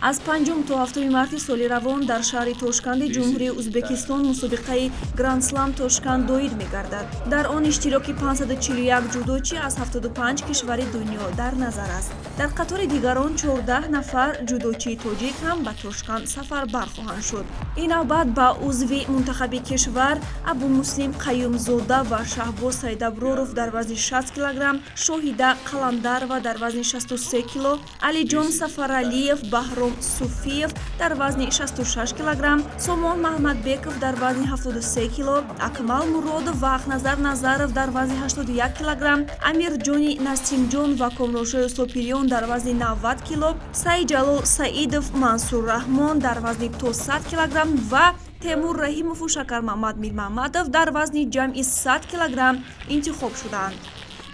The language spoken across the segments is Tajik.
аз 5 то 7 марти соли равон дар шаҳри Тошканди ҷумҳурии Узбекистон мусобиқаи Grand Slam Тошканд доид мегардад. Дар он иштироки 541 ҷудочӣ аз 75 кишвари дунё дар назар аст. Дар қатори дигарон 14 нафар ҷудочии тоҷик ҳам ба Тошканд сафарбар хоҳанд шуд. Ин навбат ба узви мунтахаби кишвар Абумуслим Қаюмзода ва Шаҳбоз Сайдаброров дар вазни 60 кг, Шоҳида Қаландарова дар вазни 63 кг, Алиҷон Сафаралиев, Баҳром Суфиев дар вазни 66 кг, Сомон Маҳмадбеков дар вазни 73 кг, Акмал Муродов ва Ахназар Назаров дар вазни 81 кг, Амирҷони Насимҷон ва Комрошои Сопирён дар вазни 90 кг, Саиҷалол Саидов, Мансур Раҳмон дар вазни то 100 кг ва Темур Раҳимову Шакармаҳмад Мирмаҳмадов дар вазни ҷамъи 100 кг интихоб шуданд.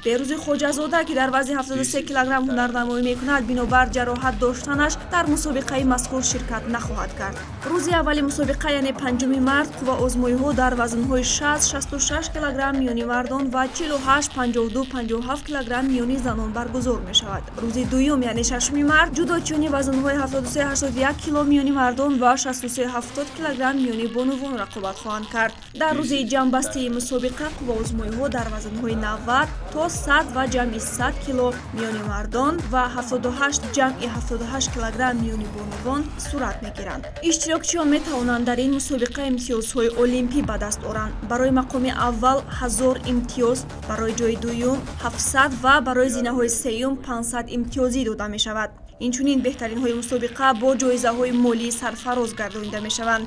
Берӯзи Хоҷазода, ки дар вазни 73 кг ҳунарнамоӣ мекунад, бинобар ҷароҳат доштанаш дар мусобиқаи мазкур ширкат нахоҳад кард. Рӯзи аввали мусобиқа, яъне 5 март, қувваозмоиҳо дар вазнҳои 60-66 кг миёни мардон ва 48-52-57 кг миёни занон баргузор мешавад. Рӯзи дуюм, яъне 6 март, ҷудочиёни вазнҳои 73-81 кг миёни мардон ва 63-70 кг миёни бонувон рақобат хоҳанд кард. Дар рӯзи ҷамъбастии мусобиқа, қувваозмоиҳо дар вазнҳои 90 то 100 ва ҷамъи 100 кг миёни мардон ва 78 ҷамъи 78 кг миёни бонувон сурат мегиранд. Иштирокчиён метавонанд дар ин мусобиқа имтиёзҳои олимпӣ ба даст оранд. Барои мақоми аввал 1000 имтиёз, барои ҷои дуюм 700 ва барои зинаҳои сеюм 500 имтиёзӣ дода мешавад. Инчунин беҳтаринҳои мусобиқа бо ҷоизаҳои молии сарфароз гардонида мешаванд.